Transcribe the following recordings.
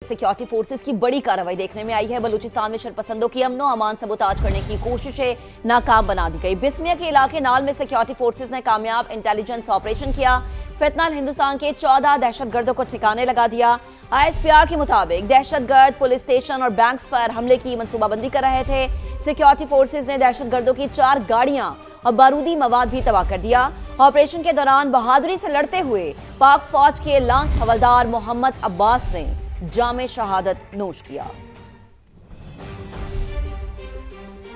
Security forces की बड़ी कार्रवाई देखने में आई है। बलूचिस्तान में शरपसंदों की अमनो अमान सबूताज करने की कोशिशें नाकाम बना दी गई। बिस्मिया के इलाके नाल में सिक्योरिटी फोर्सेस ने कामयाब इंटेलिजेंस ऑपरेशन किया। फितनाल हिंदुस्तान के 14 दहशतगर्दों को ठिकाने लगा दिया। ISPR के मुताबिक दहशतगर्द पुलिस स्टेशन और बैंक्स पर हमले की मंसूबाबंदी कर रहे थे। सिक्योरिटी फोर्सेस ने दहशतगर्दों की 4 गाड़ियां और बारूदी मवाद भी तबाह कर दिया। ऑपरेशन के दौरान बहादुरी से लड़ते हुए पाक फौज के लांस हवलदार मोहम्मद अब्बास ने जामे शहादत नोश किया।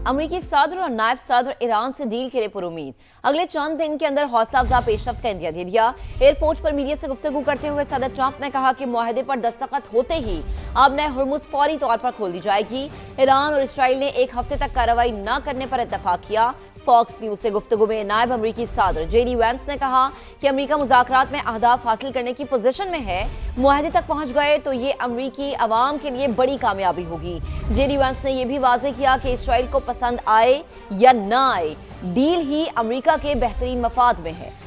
अमेरिकी सदर और नायब सदर ईरान से डील के लिए पुरुमीद। अगले चंद दिन के अंदर हौसला अफजा पेशरफ्त का इंदिया दे दिया। एयरपोर्ट पर मीडिया से गुफ्तगू करते हुए सदर ट्रंप ने कहा कि मुआहदे पर दस्तखत होते ही अब नए हुर्मुज़ फौरी तौर पर खोल दी जाएगी। ईरान और इसराइल ने एक हफ्ते तक कार्रवाई न करने पर इत्तफाक किया। फॉक्स न्यूज से गुफ्तगू में नायब अमरीकी सदर JD वैंस ने कहा कि अमरीका मुज़ाकरात में अहदाफ हासिल करने की पोजीशन में है। मुआहदे तक पहुंच गए तो ये अमरीकी अवाम के लिए बड़ी कामयाबी होगी। JD वैंस ने यह भी वाज़ेह किया कि इसराइल को पसंद आए या न आए, डील ही अमरीका के बेहतरीन मफाद में है।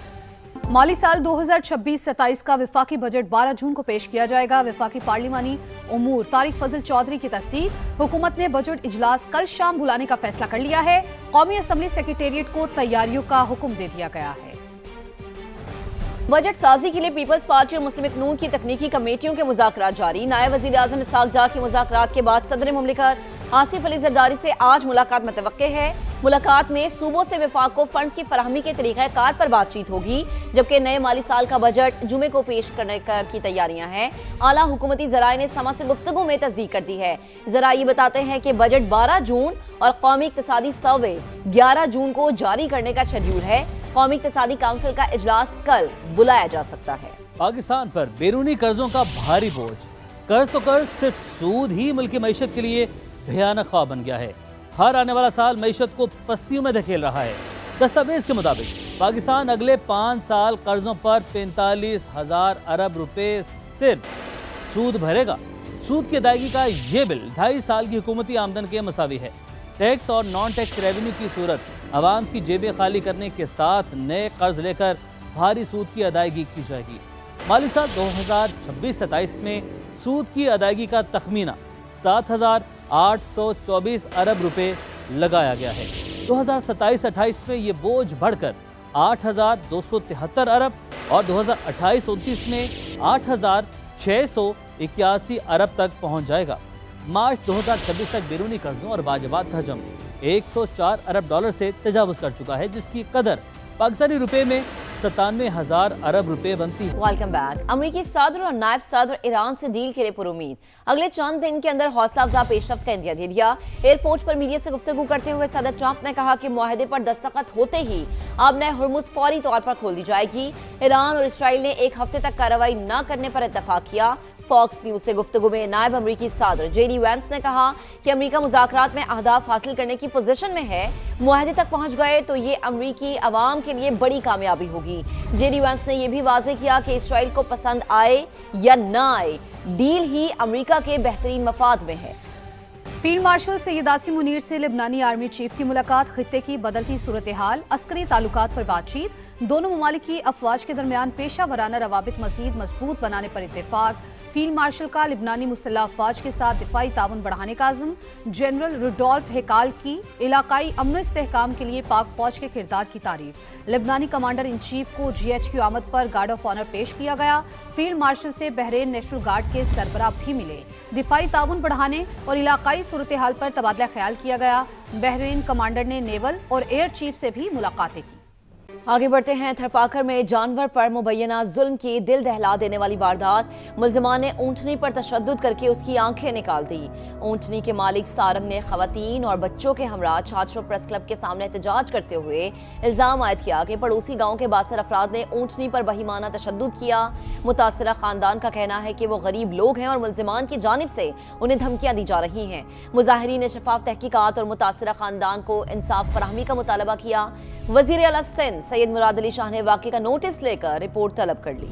माली साल 2026-27 का विफाकी बजट 12 जून को पेश किया जाएगा। विफाकी पार्लिमानी उमूर तारिक फजल चौधरी की तस्दीक। हुकूमत ने बजट इजलास कल शाम बुलाने का फैसला कर लिया है। कौमी असम्बली सेक्रेटेरिएट को तैयारियों का हुक्म दे दिया गया है। बजट साजी के लिए पीपल्स पार्टी और मुस्लिम लीग नून की तकनीकी कमेटियों के मुज़ाकरात जारी। नायब वज़ीर आज़म इसहाक डार की मुज़ाकरात के बाद सदर मुमलिकत आसिफ अली जरदारी से आज मुलाकात मुतवक्के है। मुलाकात में सूबों से विफाक को फंड्स की फराहमी के तरीक़ाकार पर बातचीत होगी, जबकि नए माली साल का बजट जुमे को पेश करने की तैयारियां हैं। आला हुकूमती ज़राए ने समा से गुफ्तगू में तस्दीक कर दी है। ज़राए ये बताते हैं कि बजट 12 जून और कौमी इक़्तिसादी सर्वे 11 जून को जारी करने का शेड्यूल है। कौमी इक़्तिसादी काउंसिल का इजलास कल बुलाया जा सकता है। पाकिस्तान पर बैरूनी कर्जों का भारी बोझ। कर्ज तो कर्ज, सिर्फ सूद ही मुल्क की मईशत के लिए भयानक ख्वाब बन गया है। हर आने वाला साल मईशत को पस्तियों में धकेल रहा है। दस्तावेज के मुताबिक पाकिस्तान अगले 5 साल कर्जों पर 45,000 अरब रुपए सिर्फ सूद भरेगा। सूद की अदायगी का ये बिल 2.5 साल की हुकूमती आमदन के मसावी है। टैक्स और नॉन टैक्स रेवेन्यू की सूरत आवाम की जेबें खाली करने के साथ नए कर्ज लेकर भारी सूद की अदायगी की जाएगी। माली साल 2026-27 में सूद की अदायगी का तखमीना 7,824 अरब रुपए लगाया गया है। 2027-28 में ये बोझ बढ़कर 8,273 अरब और 2028-29 में 8,681 अरब तक पहुंच जाएगा। मार्च 2026 तक बैरूनी कर्जों और वाजबात का हजम 104 अरब डॉलर से तजावुज कर चुका है, जिसकी कदर पाकिस्तानी रुपए में 97,000 अरब रुपए बनती है। Welcome back. अमेरिकी सदर और नायब सदर ईरान से डील के लिए पुरुमीद। अगले चंद दिन के अंदर हौसला अफजा पेशरफ्त का इंदिया दे दिया। एयरपोर्ट पर मीडिया से गुफ्तगू करते हुए सदर ट्रंप ने कहा कि मुआहदे पर दस्तखत होते ही अब नए हुर्मुज़ फौरी तौर पर खोल दी जाएगी। ईरान और इसराइल ने एक हफ्ते तक कार्रवाई न करने पर इत्तफाक किया। फॉक्स न्यूज से गुफ्तगू में नायब अमरीकी सदर JD वैंस ने कहा कि अमरीका मुज़ाकरात में अहदाफ हासिल करने की पोजीशन में है। मुआहदे तक पहुंच गए तो ये अमरीकी अवाम के लिए बड़ी कामयाबी होगी। JD वैंस ने यह भी वाज़ेह किया कि इसराइल को पसंद आए या न आए, डील ही अमरीका के बेहतरीन मफाद में है। फील्ड मार्शल सैयद आसिम मुनीर से लेबनानी आर्मी चीफ की मुलाकात। खित्ते की बदलती सूरत हाल, अस्करी ताल्लुकात पर बातचीत। दोनों ममालिक की अफवाज के दरमियान पेशा वराना रवाबित मजीद मजबूत बनाने पर इत्तेफाक। फील्ड मार्शल का लिबनानी मुसल्लह अफवाज के साथ दिफाई ताउन बढ़ाने का अज़्म। जनरल रुडोल्फ हेकाल की इलाकाई अमन इस्तेहकाम के लिए पाक फौज के किरदार की तारीफ। लिबनानी कमांडर इन चीफ को GHQ आमद पर गार्ड ऑफ ऑनर पेश किया गया। फील्ड मार्शल से बहरीन नेशनल गार्ड के सरबराह भी मिले। दिफाई ताउन बढ़ाने और इलाकाई सूरत हाल पर तबादला ख्याल किया गया। बहरीन कमांडर ने नेवल और एयर चीफ से भी मुलाकातें की। आगे बढ़ते हैं। थरपाकर में जानवर पर मुबैना जुल्म की दिल दहला देने वाली वारदात। मुल्जिमान ने ऊँटनी पर तशद्दुद करके उसकी आंखें निकाल दी। ऊँटनी के मालिक सारंग ने खवातीन और बच्चों के हमरा छात्रों प्रेस क्लब के सामने एहतजाज करते हुए इल्जाम आयद किया कि पड़ोसी गाँव के बासर अफराद ने ऊँटनी पर बहिमाना तशद्दुद किया। मुतासरा खानदान का कहना है कि वो गरीब लोग हैं और मुल्जिमान की जानिब से उन्हें धमकियां दी जा रही हैं। मुजाहिरीन ने शफाफ तहकीकात और मुतासरा खानदान को इंसाफ फराहमी का मुतालबा किया। वजीर आला सिंध सैयद मुराद अली शाह ने वाक़े का नोटिस लेकर रिपोर्ट तलब कर ली।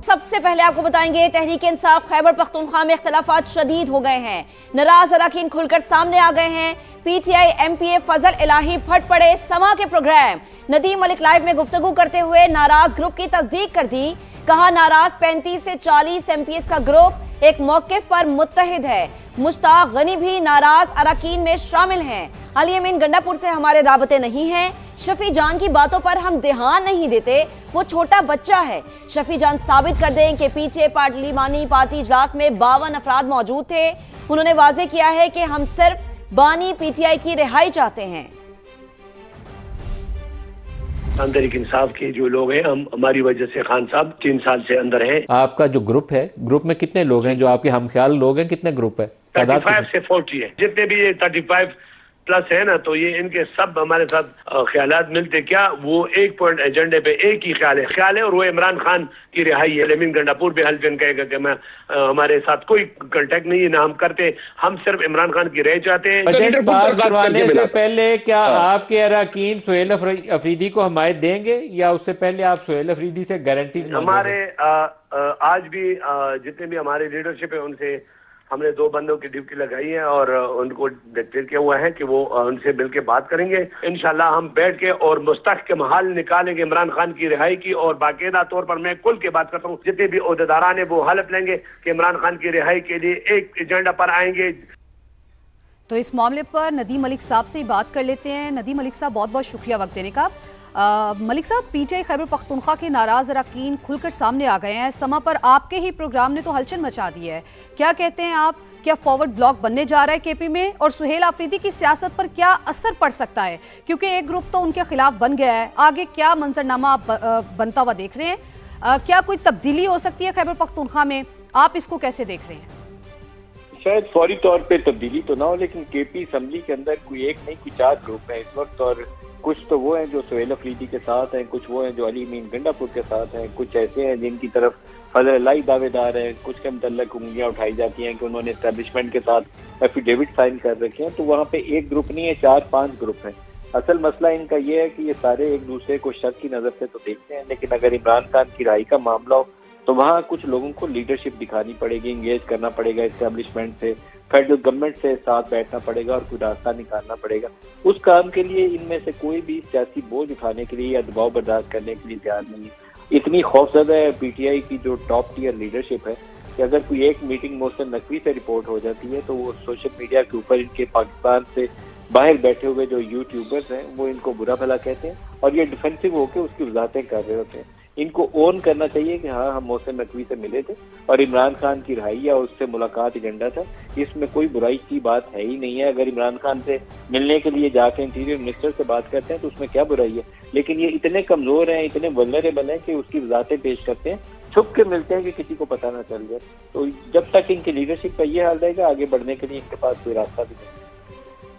सबसे पहले आपको बताएंगे तहरीक इंसाफ खैबर पख्तूनख्वा में इख्तिलाफात शदीद हो गए हैं। नाराज अरकान खुलकर सामने आ गए हैं। पीटीआई एमपीए फजल इलाही फट पड़े। समा के प्रोग्राम नदीम मलिक लाइव में गुफ्तगू करते हुए नाराज ग्रुप की तस्दीक कर दी। कहा नाराज 35 से 40 एमपीएस का ग्रुप एक मौकिफ पर मुत्तहिद है। मुश्ताक गनी भी नाराज अरकान में शामिल हैं। अली अमीन गंडापुर से हमारे राबते नहीं हैं। शफी जान की बातों पर हम ध्यान नहीं देते, वो छोटा बच्चा है। शफी जान साबित कर दें कि पीछे पार्लिमानी पार्टी इजलास में 52 अफराद मौजूद थे। उन्होंने वाजे किया है कि हम सिर्फ बानी पीटीआई की रिहाई चाहते हैं। तहरीक इंसाफ के जो लोग हैं, हम हमारी वजह से खान साहब 3 साल से अंदर हैं। आपका जो ग्रुप है, ग्रुप में कितने लोग हैं जो आपके हमख्याल लोग हैं? कितने ग्रुप है? 35 से 40 है। जितने भी ये 35 प्लस है ना, तो ये इनके सब हमारे साथ ख्यालात मिलते। क्या वो एक पॉइंट एजेंडे पे एक ही ख्याल है और वो इमरान खान की रिहाई है। लेकिन गंडापुर भी हल्फन कहेगा कि मैं हमारे साथ कोई कांटेक्ट नहीं है, ना हम करते, हम सिर्फ इमरान खान की रिहाई चाहते हैं। बजट पास करवाने से पहले क्या आपके अरकान सुहेल अफरीदी को हमायत देंगे या उससे पहले आप सुहेल अफरीदी से गारंटीज? हमारे आज भी जितने भी हमारे लीडरशिप है उनसे हमने 2 बंदों की ड्यूटी लगाई है और उनको डिक्लेयर किया हुआ है कि वो उनसे मिलकर बात करेंगे। इंशाल्लाह हम बैठ के और मुस्तहकम हल निकालेंगे इमरान खान की रिहाई की। और बाकायदा तौर पर मैं खुल के बात करता हूँ, जितने भी ओहदेदारान है वो हलफ लेंगे कि इमरान खान की रिहाई के लिए एक एजेंडा पर आएंगे। तो इस मामले पर नदीम मलिक साहब से ही बात कर लेते हैं। नदीम मलिक साहब, बहुत बहुत शुक्रिया वक्त देने का। मलिक साहब, पीटीआई खैबर पख्तूनख्वा के नाराज अरकान खुलकर सामने आ गए हैं। समा पर आपके ही प्रोग्राम ने तो हलचल मचा दी है। क्या कहते हैं आप? क्या फॉरवर्ड ब्लॉक बनने जा रहा है केपी में? और सुहेल अफरीदी की सियासत पर क्या असर पड़ सकता है? क्योंकि एक ग्रुप तो उनके खिलाफ बन गया है। आगे क्या मंजरनामा आप बनता हुआ देख रहे हैं? क्या कोई तब्दीली हो सकती है खैबर पख्तूनख्वा में? आप इसको कैसे देख रहे हैं? शायद फौरी तौर पे तब्दीली तो ना हो, लेकिन केपी असम्बली के अंदर कोई एक नहीं, कोई 4 ग्रुप है इस वक्त। और कुछ तो वो हैं जो सुहेल अफरीदी के साथ हैं, कुछ वो हैं जो अली अमीन गंडापुर के साथ हैं, कुछ ऐसे हैं जिनकी तरफ फजल इलाही दावेदार हैं, कुछ के मुतल्लिक उंगलियां उठाई जाती हैं कि उन्होंने एस्टेब्लिशमेंट के साथ एफिडेविट साइन कर रखे हैं। तो वहाँ पे एक ग्रुप नहीं है, 4-5 ग्रुप हैं। असल मसला इनका ये है कि ये सारे एक दूसरे को शक की नज़र से तो देखते हैं, लेकिन अगर इमरान खान की रिहाई का मामला हो तो वहाँ कुछ लोगों को लीडरशिप दिखानी पड़ेगी, इंगेज करना पड़ेगा एस्टेब्लिशमेंट से, फेडरल गवर्नमेंट से साथ बैठना पड़ेगा और कोई रास्ता निकालना पड़ेगा। उस काम के लिए इनमें से कोई भी सियासी बोझ उठाने के लिए या दबाव बर्दाश्त करने के लिए तैयार नहीं है। इतनी खौफजदा है पीटीआई की जो टॉप टियर लीडरशिप है कि अगर कोई एक मीटिंग मोहसिन नकवी से रिपोर्ट हो जाती है तो वो सोशल मीडिया के ऊपर इनके पाकिस्तान से बाहर बैठे हुए जो यूट्यूबर्स हैं वो इनको बुरा भला कहते हैं और ये डिफेंसिव होकर उसकी वजाहतें कर रहे होते हैं। इनको ओन करना चाहिए कि हाँ, हम मोहसिन नकवी से मिले थे और इमरान खान की रिहाई या उससे मुलाकात एजेंडा था। इसमें कोई बुराई की बात है ही नहीं है। अगर इमरान खान से मिलने के लिए जाके इंटीरियर मिनिस्टर से बात करते हैं तो उसमें क्या बुराई है। लेकिन ये इतने कमजोर हैं, इतने वल्नरेबल हैं कि उसकी वजाहतें पेश करते हैं, छुप के मिलते हैं कि किसी को पता ना चल जाए। तो जब तक इनकी लीडरशिप का ये हाल रहेगा, आगे बढ़ने के लिए इनके पास कोई रास्ता भी नहीं।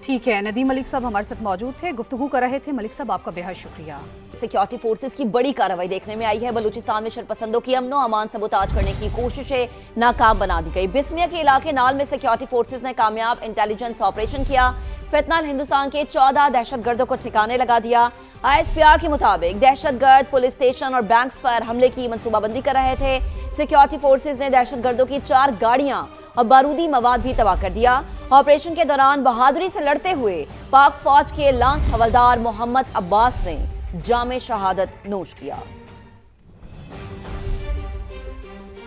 ठीक है, नदीम मलिक साहब हमारे साथ मौजूद थे, गुफ्तगू कर रहे थे। मलिक साहब, आपका बेहद शुक्रिया। सिक्योरिटी फोर्सेस की बड़ी कार्रवाई देखने में आई है। बलूचिस्तान में शरपसंदों की अमनो अमान सबूताज करने की कोशिशें नाकाम बना दी गई। बिस्मिया के इलाके नाल में सिक्योरिटी फोर्सेस ने कामयाब इंटेलिजेंस ऑपरेशन किया। फितनाल हिंदुस्तान के 14 दहशतगर्दों को ठिकाने लगा दिया। आईएसपीआर के मुताबिक दहशतगर्द पुलिस स्टेशन और बैंक्स पर हमले की मंसूबाबंदी कर रहे थे। सिक्योरिटी फोर्सेस ने दहशतगर्दों की 4 गाड़ियां और बारूदी मवाद भी तबाह कर दिया। ऑपरेशन के दौरान बहादुरी से लड़ते हुए पाक फौज के लांस हवलदार मोहम्मद अब्बास ने जामे शहादत नोश किया।